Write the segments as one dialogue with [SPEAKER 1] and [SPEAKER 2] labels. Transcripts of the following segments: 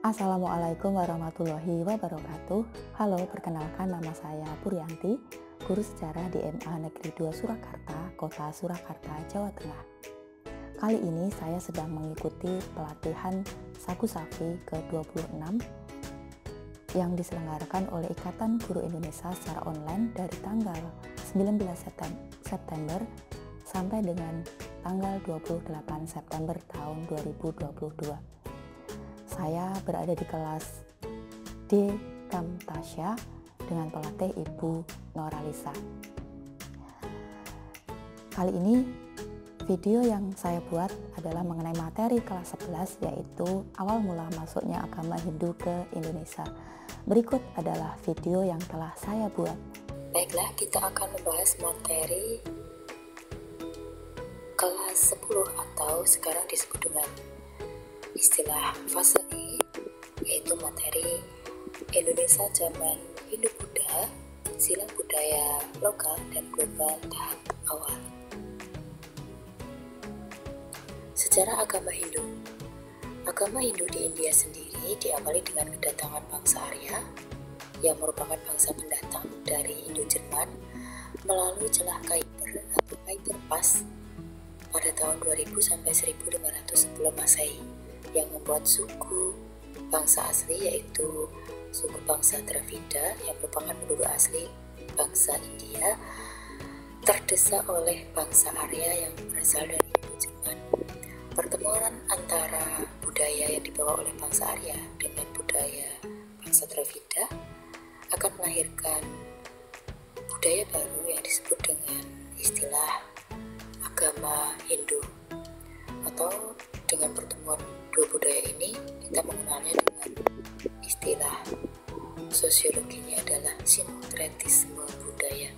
[SPEAKER 1] Assalamualaikum warahmatullahi wabarakatuh. Halo, perkenalkan nama saya Puryanti, guru sejarah di MA Negeri 2 Surakarta, Kota Surakarta, Jawa Tengah. Kali ini saya sedang mengikuti pelatihan Saku Safi ke-26 yang diselenggarakan oleh Ikatan Guru Indonesia secara online dari tanggal 19 September sampai dengan tanggal 28 September tahun 2022. Saya berada di kelas D Kamtasya dengan pelatih Ibu Noralisa. Kali ini video yang saya buat adalah mengenai materi kelas 11, yaitu awal mula masuknya agama Hindu ke Indonesia. Berikut adalah video yang telah saya buat.
[SPEAKER 2] Baiklah, kita akan membahas materi kelas 10 atau sekarang disebut dengan istilah fase E, yaitu materi Indonesia zaman Hindu-Buddha, silang budaya lokal dan global tahap awal. Sejarah agama Hindu. Agama Hindu di India sendiri diawali dengan kedatangan bangsa Arya yang merupakan bangsa pendatang dari Indo-Jerman melalui celah Khyber atau Khyber Pass pada tahun 2000 sampai 1500 sebelum Masehi, yang membuat suku bangsa asli yaitu suku bangsa Dravida yang merupakan penduduk asli bangsa India terdesak oleh bangsa Arya yang berasal dari Indo-Jerman. Pertemuan antara budaya yang dibawa oleh bangsa Arya dengan budaya bangsa Dravida akan melahirkan budaya baru yang disebut dengan istilah agama Hindu. Atau dengan pertemuan dua budaya ini, kita mengenalnya dengan istilah sosiologinya adalah sinkretisme budaya.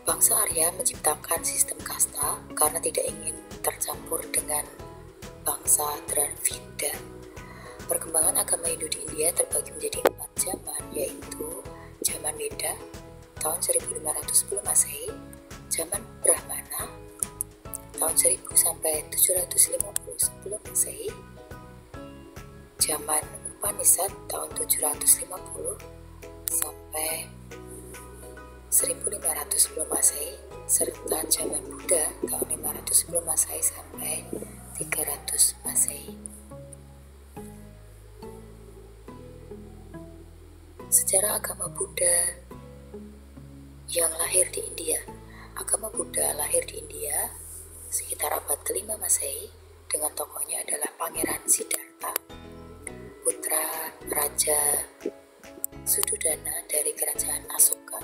[SPEAKER 2] Bangsa Arya menciptakan sistem kasta karena tidak ingin tercampur dengan bangsa Dravida. Perkembangan agama Hindu di India terbagi menjadi 4 zaman, yaitu zaman Veda tahun 1500 sebelum Masehi, zaman Brahmana tahun 1000 sampai 750 sebelum Masehi, zaman Upanishad tahun 750 sampai 1500 sebelum Masehi, serta zaman Buddha tahun 500 sebelum Masehi sampai 300 Masehi. Sejarah agama Buddha yang lahir di India. Agama Buddha lahir di India sekitar abad ke-5 Masehi dengan tokohnya adalah Pangeran Siddhartha, putra Raja Sudodana dari kerajaan Asoka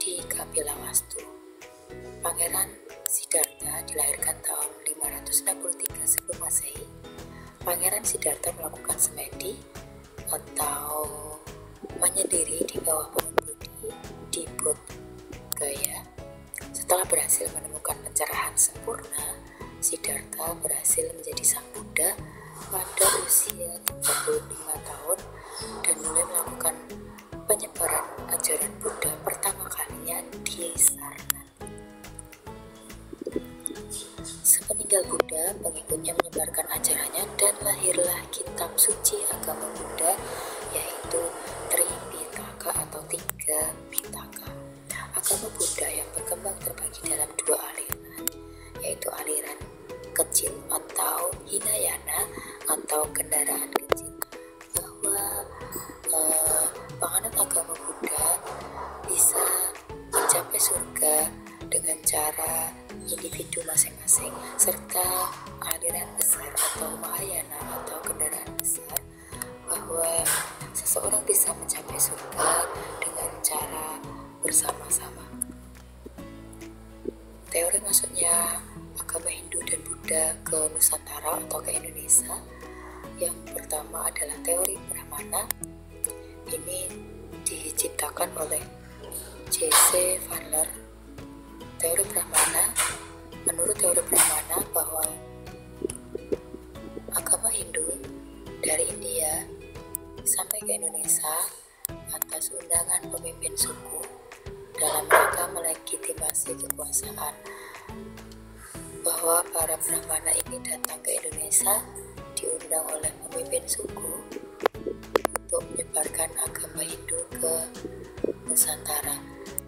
[SPEAKER 2] di Kapilawastu. Pangeran Siddhartha dilahirkan tahun 563 sebelum Masehi. Pangeran Siddhartha melakukan semedi atau menyendiri di bawah pohon Bodhi di Bodh Gaya. Setelah berhasil menemukan pencerahan sempurna, Siddhartha berhasil menjadi sang Buddha pada usia 35 tahun dan mulai melakukan penyebaran ajaran Buddha pertama kalinya di Sarnath. Sepeninggal Buddha, pengikutnya menyebarkan ajarannya dan lahirlah kitab suci agama Buddha, yaitu Tripitaka atau 3 Pitaka. Agama Buddha yang berkembang terbagi dalam 2 aliran, yaitu aliran kecil atau Hinayana atau kendaraan kecil, bahwa penganut agama Buddha bisa mencapai surga dengan cara individu masing-masing, serta aliran besar atau Mahayana atau kendaraan besar, bahwa seseorang bisa mencapai surga dengan cara bersama-sama. Teori masuknya agama Hindu dan Buddha ke Nusantara atau ke Indonesia, yang pertama adalah teori Brahmana. Ini diciptakan oleh J.C. Vanler teori Brahmana, menurut teori Brahmana bahwa agama Hindu dari India sampai ke Indonesia atas undangan pemimpin suku dalam rangka melegitimasi kekuasaan, bahwa para Brahmana ini datang ke Indonesia diundang oleh pemimpin suku untuk menyebarkan agama Hindu ke Nusantara.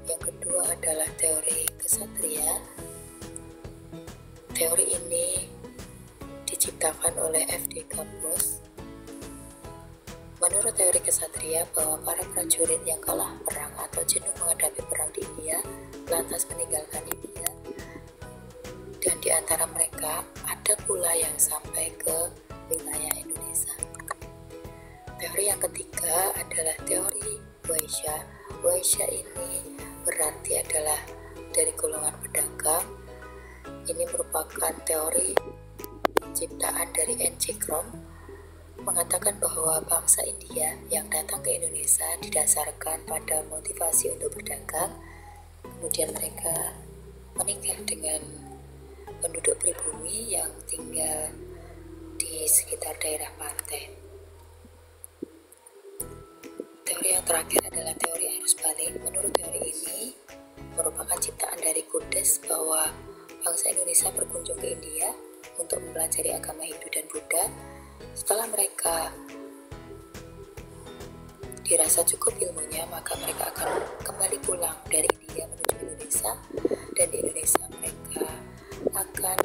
[SPEAKER 2] Yang kedua adalah teori kesatria. Teori ini diciptakan oleh F.D. Campos. Menurut teori kesatria bahwa para prajurit yang kalah perang atau jenuh menghadapi perang di India lantas meninggalkan India, dan di antara mereka ada pula yang sampai ke wilayah Indonesia. Teori yang ketiga adalah teori Vaishya. Vaishya ini berarti adalah dari golongan pedagang. Ini merupakan teori ciptaan dari N.C. Krom, mengatakan bahwa bangsa India yang datang ke Indonesia didasarkan pada motivasi untuk berdagang, kemudian mereka menikah dengan penduduk pribumi yang tinggal di sekitar daerah pantai. Teori yang terakhir adalah teori arus balik. Menurut teori ini merupakan ciptaan dari Kudes bahwa bangsa Indonesia berkunjung ke India untuk mempelajari agama Hindu dan Buddha. Setelah mereka dirasa cukup ilmunya, maka mereka akan kembali pulang dari India menuju Indonesia, dan di Indonesia mereka akan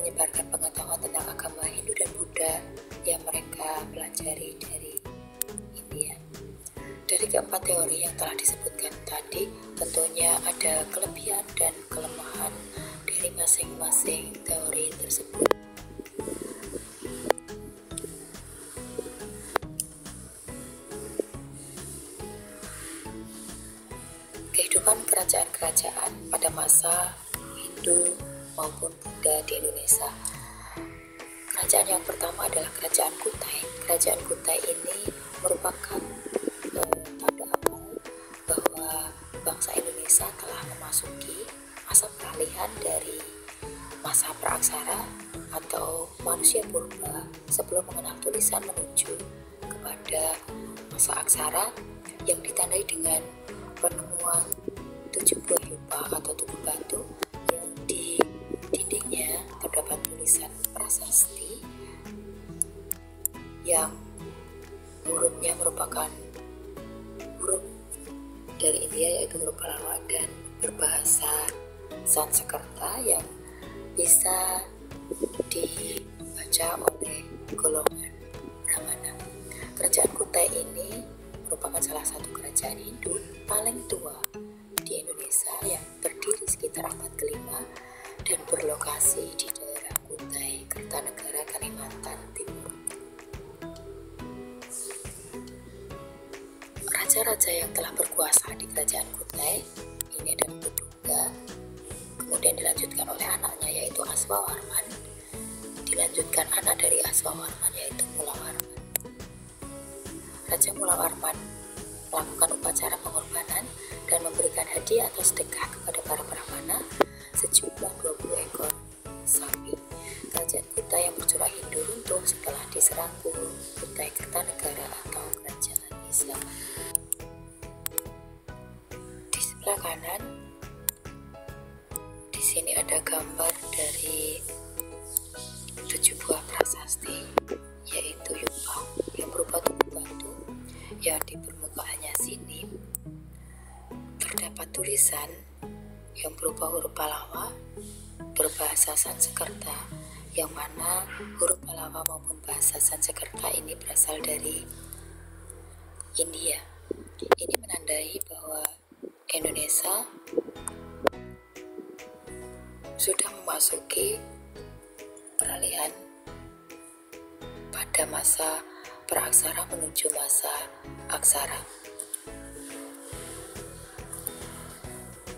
[SPEAKER 2] menyebarkan pengetahuan tentang agama Hindu dan Buddha yang mereka pelajari dari India. Dari keempat teori yang telah disebutkan tadi, tentunya ada kelebihan dan kelemahan dari masing-masing teori tersebut. Kehidupan kerajaan-kerajaan pada masa Hindu maupun Buddha di Indonesia. Kerajaan yang pertama adalah Kerajaan Kutai. Kerajaan Kutai ini merupakan tanda awal bahwa bangsa Indonesia telah memasuki masa peralihan dari masa praaksara atau manusia purba sebelum mengenal tulisan menuju kepada masa aksara yang ditandai dengan penemuan 7 buah yupa atau tugu batu yang di dindingnya terdapat tulisan prasasti yang hurufnya merupakan huruf dari India, yaitu huruf Pallava dan berbahasa Sanskerta yang bisa dibaca oleh golongan Brahmana. Kerajaan Kutai ini merupakan salah satu kerajaan Hindu paling tua di Indonesia yang berdiri sekitar abad ke-5 dan berlokasi di daerah Kutai, Kertanegara, Kalimantan Timur. Raja-raja yang telah berkuasa di kerajaan Kutai ini adalah Kedungga, kemudian dilanjutkan oleh anaknya yaitu Aswawarman, dilanjutkan anak dari Aswawarman yaitu Mulawarman. Raja Mulawarman melakukan upacara pengorbanan dan memberikan hadiah atau sedekah kepada para Brahmana sejumlah 20 ekor sapi. Kerajaan Kutai yang bercorak Hindu runtuh setelah diserang Kutai Kertanegara atau Kerajaan Islam. Di sebelah kanan, di sini ada gambar dari 7 buah prasasti, yaitu yupa yang berupa tugu batu yang di permukaannya sini terdapat tulisan yang berupa huruf Pallava berbahasa Sanskerta, yang mana huruf Pallava maupun bahasa Sanskerta ini berasal dari India. Ini menandai bahwa Indonesia sudah memasuki peralihan pada masa praaksara menuju masa aksara.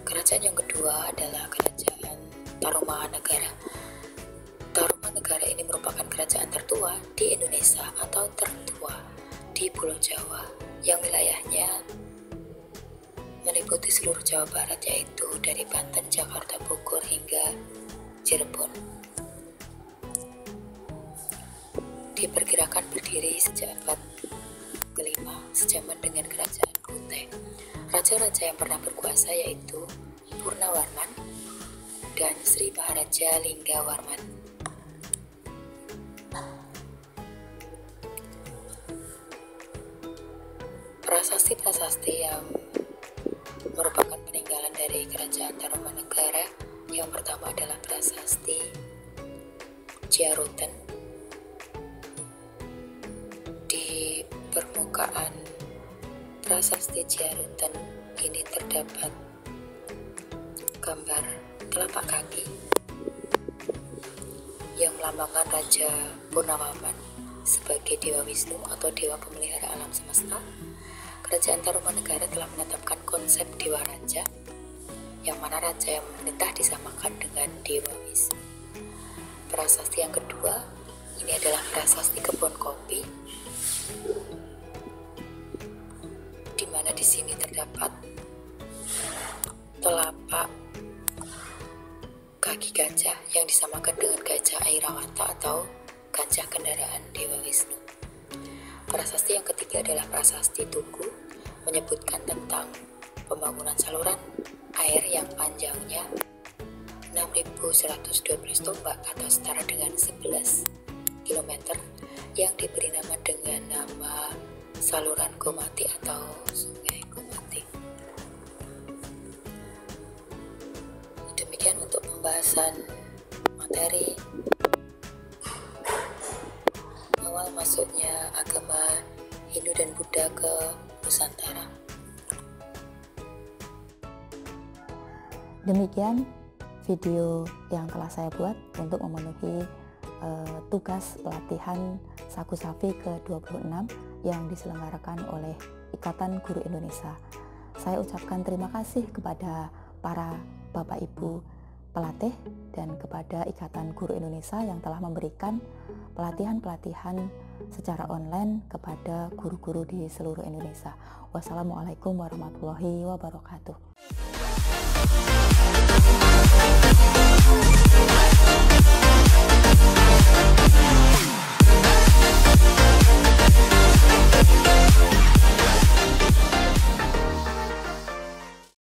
[SPEAKER 2] Kerajaan yang kedua adalah Kerajaan Tarumanagara. Tarumanagara ini merupakan kerajaan tertua di Indonesia atau tertua di Pulau Jawa yang wilayahnya meliputi seluruh Jawa Barat, yaitu dari Banten, Jakarta, Bogor hingga Cirebon. Diperkirakan berdiri sejak abad ke-5 sejaman dengan kerajaan Kutai. Raja-raja yang pernah berkuasa yaitu Purnawarman dan Sri Maharaja Linggawarman. Prasasti-prasasti yang merupakan peninggalan dari Kerajaan Tarumanegara yang pertama adalah prasasti Ciarutan. Di permukaan prasasti Ciarutan ini terdapat gambar telapak kaki yang melambangkan Raja Purnawarman sebagai Dewa Wisnu atau Dewa Pemelihara Alam Semesta. Kerajaan Tarumanegara telah menetapkan konsep Dewa Raja, yang mana raja yang memerintah disamakan dengan Dewa Wisnu. Prasasti yang kedua, ini adalah prasasti kebun kopi, di mana di sini terdapat telapak kaki gajah yang disamakan dengan gajah Airawata atau gajah kendaraan Dewa Wisnu. Prasasti yang ketiga adalah prasasti Tugu, menyebutkan tentang pembangunan saluran air yang panjangnya 6.112 tombak atau setara dengan 11 km yang diberi nama dengan nama saluran Gomati atau Sungai Gomati. Demikian untuk pembahasan materi awal masuknya agama Hindu dan Buddha ke Nusantara.
[SPEAKER 1] Demikian video yang telah saya buat untuk memenuhi tugas pelatihan Saku Safi ke-26 yang diselenggarakan oleh Ikatan Guru Indonesia. Saya ucapkan terima kasih kepada para Bapak Ibu pelatih dan kepada Ikatan Guru Indonesia yang telah memberikan pelatihan-pelatihan secara online kepada guru-guru di seluruh Indonesia. Wassalamualaikum warahmatullahi wabarakatuh.